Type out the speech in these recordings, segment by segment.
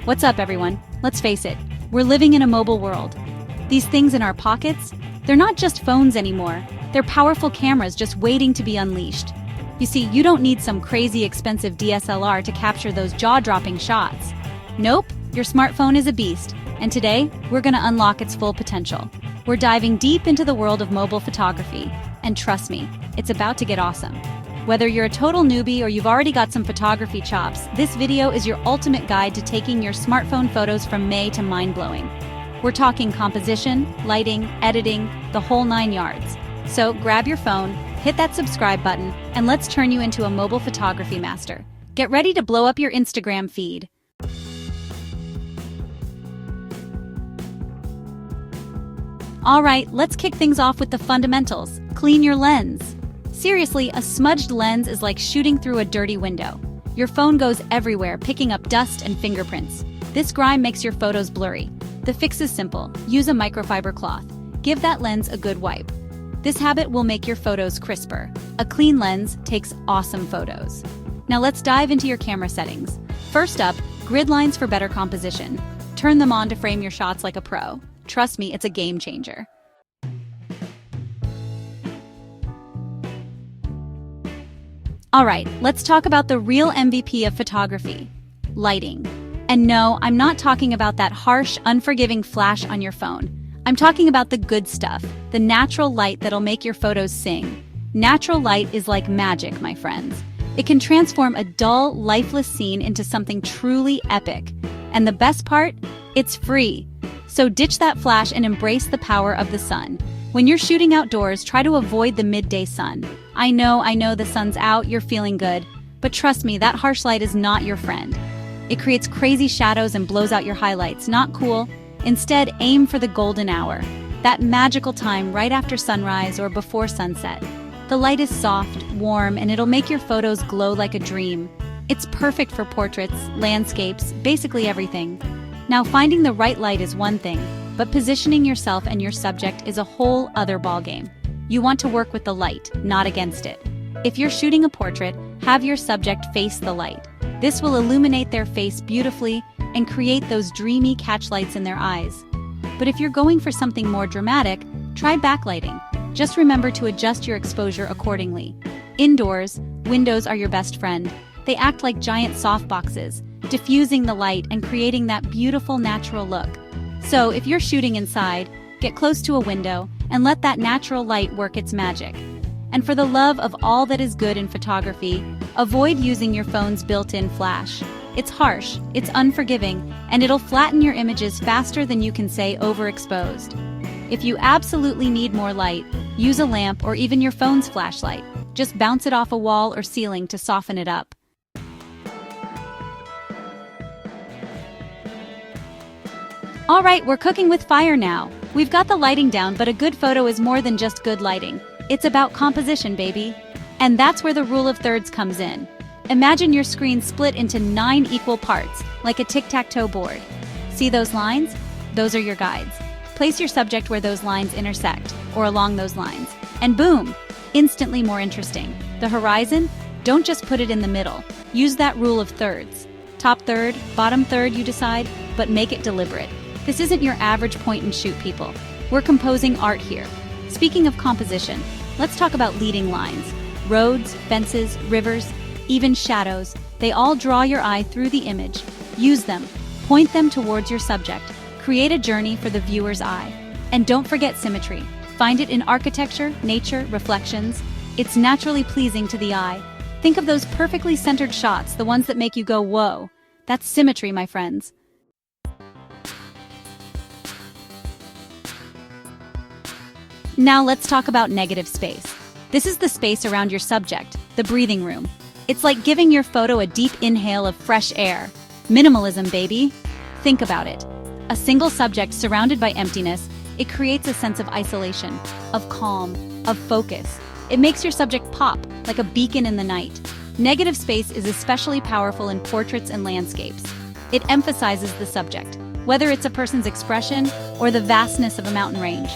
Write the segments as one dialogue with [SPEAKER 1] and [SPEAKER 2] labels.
[SPEAKER 1] What's up, everyone? Let's face it, we're living in a mobile world. These things in our pockets, they're not just phones anymore. They're powerful cameras just waiting to be unleashed. You see, you don't need some crazy expensive DSLR to capture those jaw-dropping shots. Nope, your smartphone is a beast, and today, we're gonna unlock its full potential. We're diving deep into the world of mobile photography, and trust me, it's about to get awesome. Whether you're a total newbie or you've already got some photography chops, this video is your ultimate guide to taking your smartphone photos from May to mind-blowing. We're talking composition, lighting, editing, the whole 9 yards. So grab your phone, hit that subscribe button, and let's turn you into a mobile photography master. Get ready to blow up your Instagram feed. All right, let's kick things off with the fundamentals. Clean your lens. Seriously, a smudged lens is like shooting through a dirty window. Your phone goes everywhere, picking up dust and fingerprints. This grime makes your photos blurry. The fix is simple. Use a microfiber cloth. Give that lens a good wipe. This habit will make your photos crisper. A clean lens takes awesome photos. Now let's dive into your camera settings. First up, grid lines for better composition. Turn them on to frame your shots like a pro. Trust me, it's a game changer. All right, let's talk about the real MVP of photography, lighting. And no, I'm not talking about that harsh, unforgiving flash on your phone. I'm talking about the good stuff, the natural light that'll make your photos sing. Natural light is like magic, my friends. It can transform a dull, lifeless scene into something truly epic. And the best part? It's free. So ditch that flash and embrace the power of the sun. When you're shooting outdoors, try to avoid the midday sun. I know the sun's out, you're feeling good, but trust me, that harsh light is not your friend. It creates crazy shadows and blows out your highlights. Not cool. Instead, aim for the golden hour, that magical time right after sunrise or before sunset. The light is soft, warm, and it'll make your photos glow like a dream. It's perfect for portraits, landscapes, basically everything. Now, finding the right light is one thing, but positioning yourself and your subject is a whole other ballgame. You want to work with the light, not against it. If you're shooting a portrait, have your subject face the light. This will illuminate their face beautifully and create those dreamy catchlights in their eyes. But if you're going for something more dramatic, try backlighting. Just remember to adjust your exposure accordingly. Indoors, windows are your best friend. They act like giant softboxes, diffusing the light and creating that beautiful natural look. So if you're shooting inside, get close to a window and let that natural light work its magic. And for the love of all that is good in photography, avoid using your phone's built-in flash. It's harsh, it's unforgiving, and it'll flatten your images faster than you can say overexposed. If you absolutely need more light, use a lamp or even your phone's flashlight. Just bounce it off a wall or ceiling to soften it up. All right, we're cooking with fire now. We've got the lighting down, but a good photo is more than just good lighting. It's about composition, baby. And that's where the rule of thirds comes in. Imagine your screen split into 9 equal parts, like a tic-tac-toe board. See those lines? Those are your guides. Place your subject where those lines intersect, or along those lines. And boom! Instantly more interesting. The horizon? Don't just put it in the middle. Use that rule of thirds. Top third, bottom third, you decide, but make it deliberate. This isn't your average point-and-shoot, people. We're composing art here. Speaking of composition, let's talk about leading lines. Roads, fences, rivers, even shadows, they all draw your eye through the image. Use them. Point them towards your subject. Create a journey for the viewer's eye. And don't forget symmetry. Find it in architecture, nature, reflections. It's naturally pleasing to the eye. Think of those perfectly centered shots, the ones that make you go, whoa. That's symmetry, my friends. Now let's talk about negative space. This is the space around your subject, the breathing room. It's like giving your photo a deep inhale of fresh air. Minimalism, baby. Think about it. A single subject surrounded by emptiness, it creates a sense of isolation, of calm, of focus. It makes your subject pop, like a beacon in the night. Negative space is especially powerful in portraits and landscapes. It emphasizes the subject, whether it's a person's expression or the vastness of a mountain range.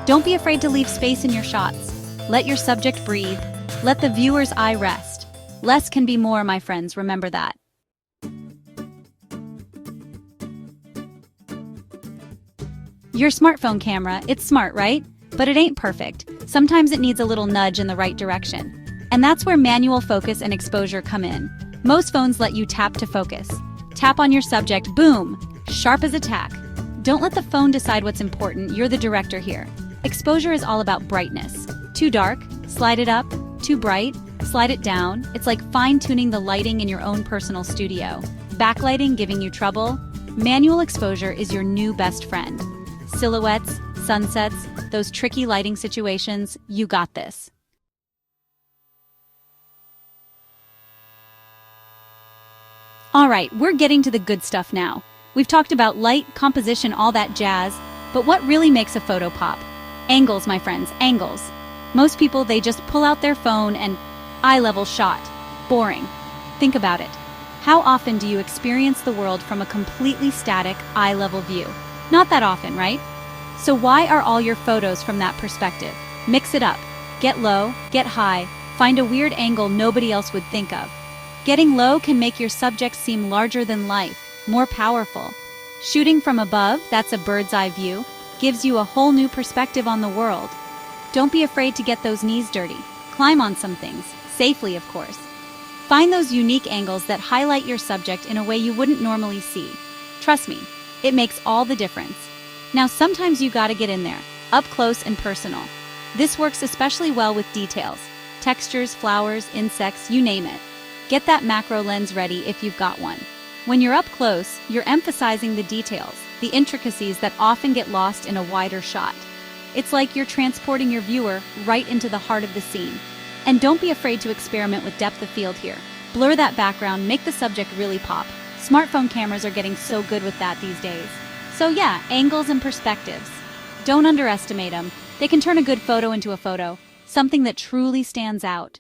[SPEAKER 1] Don't be afraid to leave space in your shots. Let your subject breathe. Let the viewer's eye rest. Less can be more, my friends, remember that. Your smartphone camera, it's smart, right? But it ain't perfect. Sometimes it needs a little nudge in the right direction. And that's where manual focus and exposure come in. Most phones let you tap to focus. Tap on your subject, boom, sharp as a tack. Don't let the phone decide what's important, you're the director here. Exposure is all about brightness. Too dark, slide it up. Too bright, slide it down. It's like fine-tuning the lighting in your own personal studio. Backlighting giving you trouble? Manual exposure is your new best friend. Silhouettes, sunsets, those tricky lighting situations, you got this. All right, we're getting to the good stuff now. We've talked about light, composition, all that jazz, but what really makes a photo pop? Angles, my friends, angles. Most people, they just pull out their phone and eye-level shot. Boring. Think about it. How often do you experience the world from a completely static, eye-level view? Not that often, right? So why are all your photos from that perspective? Mix it up. Get low, get high, find a weird angle nobody else would think of. Getting low can make your subject seem larger than life, more powerful. Shooting from above, that's a bird's eye view, gives you a whole new perspective on the world. Don't be afraid to get those knees dirty. Climb on some things, safely of course. Find those unique angles that highlight your subject in a way you wouldn't normally see. Trust me, it makes all the difference. Now sometimes you gotta get in there, up close and personal. This works especially well with details. Textures, flowers, insects, you name it. Get that macro lens ready if you've got one. When you're up close, you're emphasizing the details, the intricacies that often get lost in a wider shot. It's like you're transporting your viewer right into the heart of the scene. And don't be afraid to experiment with depth of field here. Blur that background, make the subject really pop. Smartphone cameras are getting so good with that these days. So yeah, angles and perspectives. Don't underestimate them. They can turn a good photo into a photo, something that truly stands out.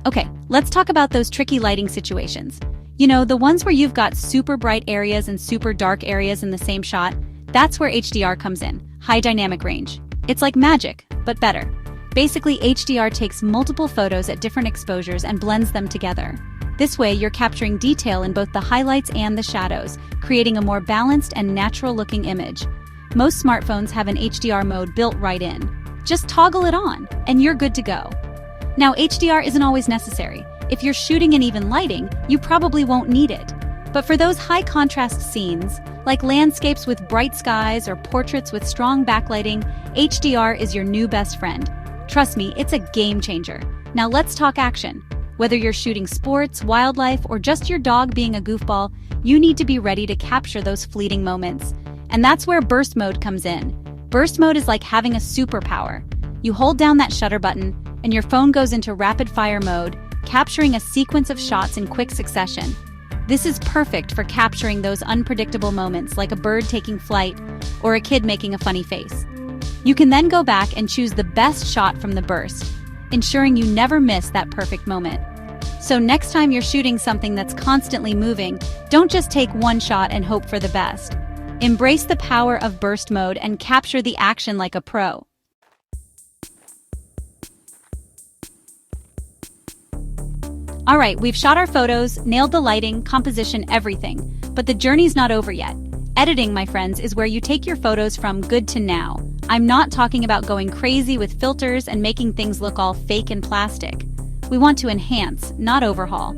[SPEAKER 1] Okay, let's talk about those tricky lighting situations. You know, the ones where you've got super bright areas and super dark areas in the same shot. That's where HDR comes in, high dynamic range. It's like magic, but better. Basically, HDR takes multiple photos at different exposures and blends them together. This way, you're capturing detail in both the highlights and the shadows, creating a more balanced and natural-looking image. Most smartphones have an HDR mode built right in. Just toggle it on, and you're good to go. Now, HDR isn't always necessary. If you're shooting in even lighting, you probably won't need it. But for those high-contrast scenes, like landscapes with bright skies or portraits with strong backlighting, HDR is your new best friend. Trust me, it's a game changer. Now let's talk action. Whether you're shooting sports, wildlife, or just your dog being a goofball, you need to be ready to capture those fleeting moments. And that's where burst mode comes in. Burst mode is like having a superpower. You hold down that shutter button, and your phone goes into rapid-fire mode, capturing a sequence of shots in quick succession. This is perfect for capturing those unpredictable moments like a bird taking flight or a kid making a funny face. You can then go back and choose the best shot from the burst, ensuring you never miss that perfect moment. So next time you're shooting something that's constantly moving, don't just take one shot and hope for the best. Embrace the power of burst mode and capture the action like a pro. All right, we've shot our photos, nailed the lighting, composition, everything. But the journey's not over yet. Editing, my friends, is where you take your photos from good to now. I'm not talking about going crazy with filters and making things look all fake and plastic. We want to enhance, not overhaul.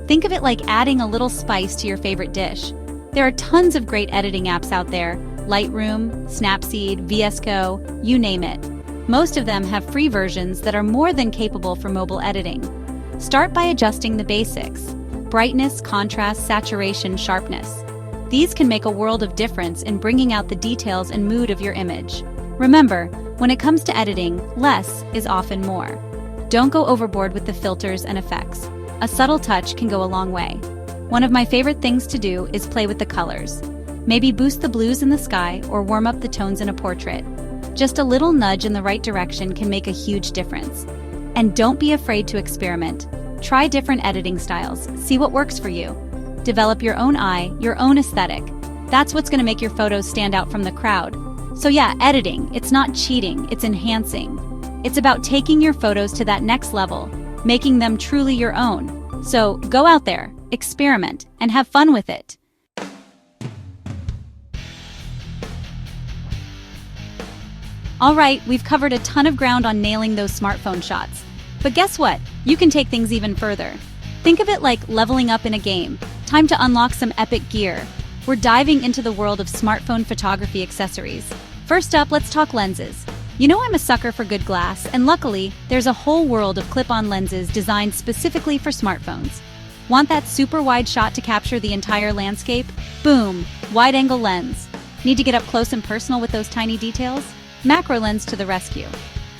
[SPEAKER 1] Think of it like adding a little spice to your favorite dish. There are tons of great editing apps out there: Lightroom, Snapseed, VS Code, you name it. Most of them have free versions that are more than capable for mobile editing. Start by adjusting the basics: brightness, contrast, saturation, sharpness. These can make a world of difference in bringing out the details and mood of your image. Remember, when it comes to editing, less is often more. Don't go overboard with the filters and effects. A subtle touch can go a long way. One of my favorite things to do is play with the colors. Maybe boost the blues in the sky or warm up the tones in a portrait. Just a little nudge in the right direction can make a huge difference. And don't be afraid to experiment. Try different editing styles, see what works for you. Develop your own eye, your own aesthetic. That's what's going to make your photos stand out from the crowd. So yeah, editing, it's not cheating, it's enhancing. It's about taking your photos to that next level, making them truly your own. So go out there, experiment, and have fun with it. Alright, we've covered a ton of ground on nailing those smartphone shots. But guess what? You can take things even further. Think of it like leveling up in a game. Time to unlock some epic gear. We're diving into the world of smartphone photography accessories. First up, let's talk lenses. You know I'm a sucker for good glass, and luckily, there's a whole world of clip-on lenses designed specifically for smartphones. Want that super wide shot to capture the entire landscape? Boom! Wide-angle lens. Need to get up close and personal with those tiny details? Macro lens to the rescue.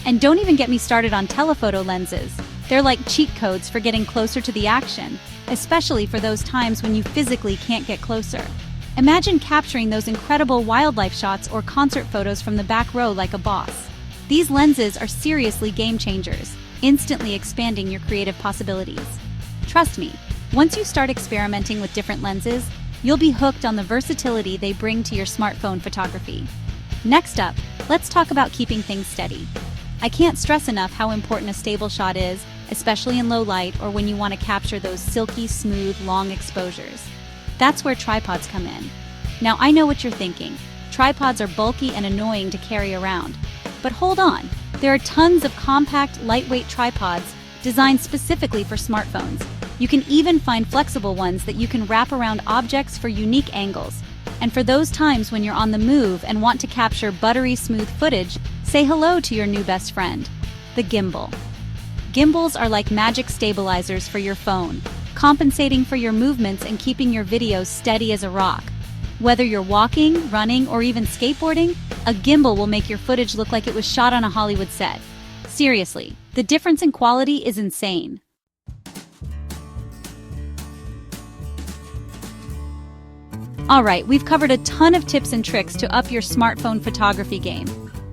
[SPEAKER 1] And don't even get me started on telephoto lenses. They're like cheat codes for getting closer to the action, especially for those times when you physically can't get closer. Imagine capturing those incredible wildlife shots or concert photos from the back row like a boss. These lenses are seriously game changers, instantly expanding your creative possibilities. Trust me, once you start experimenting with different lenses, you'll be hooked on the versatility they bring to your smartphone photography. Next up, let's talk about keeping things steady. I can't stress enough how important a stable shot is, especially in low light or when you want to capture those silky, smooth, long exposures. That's where tripods come in. Now I know what you're thinking. Tripods are bulky and annoying to carry around. But hold on, there are tons of compact, lightweight tripods designed specifically for smartphones. You can even find flexible ones that you can wrap around objects for unique angles. And for those times when you're on the move and want to capture buttery smooth footage, say hello to your new best friend, the gimbal. Gimbals are like magic stabilizers for your phone, compensating for your movements and keeping your videos steady as a rock. Whether you're walking, running, or even skateboarding, a gimbal will make your footage look like it was shot on a Hollywood set. Seriously, the difference in quality is insane. Alright, we've covered a ton of tips and tricks to up your smartphone photography game.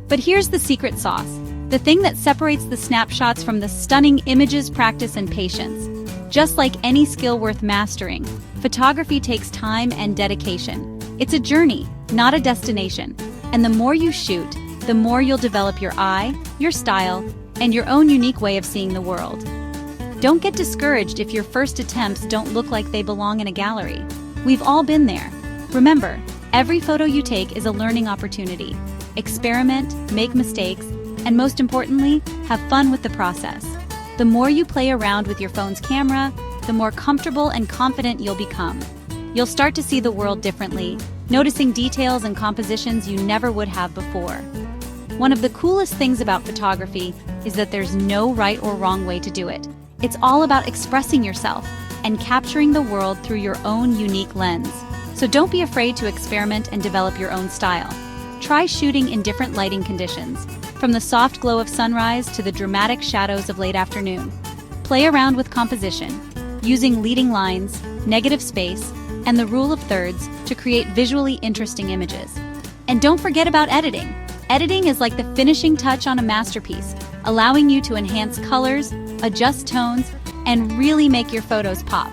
[SPEAKER 1] But here's the secret sauce, the thing that separates the snapshots from the stunning images, practice, and patience. Just like any skill worth mastering, photography takes time and dedication. It's a journey, not a destination. And the more you shoot, the more you'll develop your eye, your style, and your own unique way of seeing the world. Don't get discouraged if your first attempts don't look like they belong in a gallery. We've all been there. Remember, every photo you take is a learning opportunity. Experiment, make mistakes, and most importantly, have fun with the process. The more you play around with your phone's camera, the more comfortable and confident you'll become. You'll start to see the world differently, noticing details and compositions you never would have before. One of the coolest things about photography is that there's no right or wrong way to do it. It's all about expressing yourself and capturing the world through your own unique lens. So don't be afraid to experiment and develop your own style. Try shooting in different lighting conditions, from the soft glow of sunrise to the dramatic shadows of late afternoon. Play around with composition, using leading lines, negative space, and the rule of thirds to create visually interesting images. And don't forget about editing. Editing is like the finishing touch on a masterpiece, allowing you to enhance colors, adjust tones, and really make your photos pop.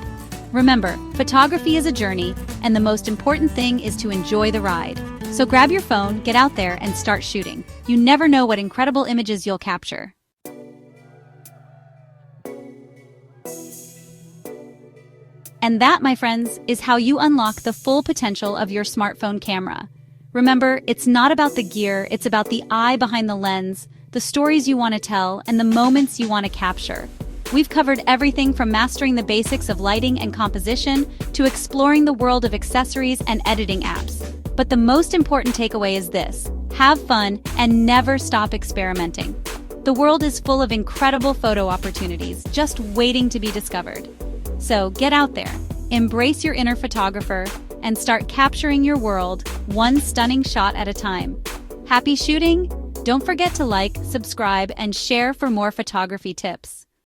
[SPEAKER 1] Remember, photography is a journey, and the most important thing is to enjoy the ride. So grab your phone, get out there, and start shooting. You never know what incredible images you'll capture. And that, my friends, is how you unlock the full potential of your smartphone camera. Remember, it's not about the gear, it's about the eye behind the lens, the stories you want to tell, and the moments you want to capture. We've covered everything from mastering the basics of lighting and composition to exploring the world of accessories and editing apps. But the most important takeaway is this: have fun and never stop experimenting. The world is full of incredible photo opportunities just waiting to be discovered. So get out there, embrace your inner photographer, and start capturing your world one stunning shot at a time. Happy shooting! Don't forget to like, subscribe, and share for more photography tips.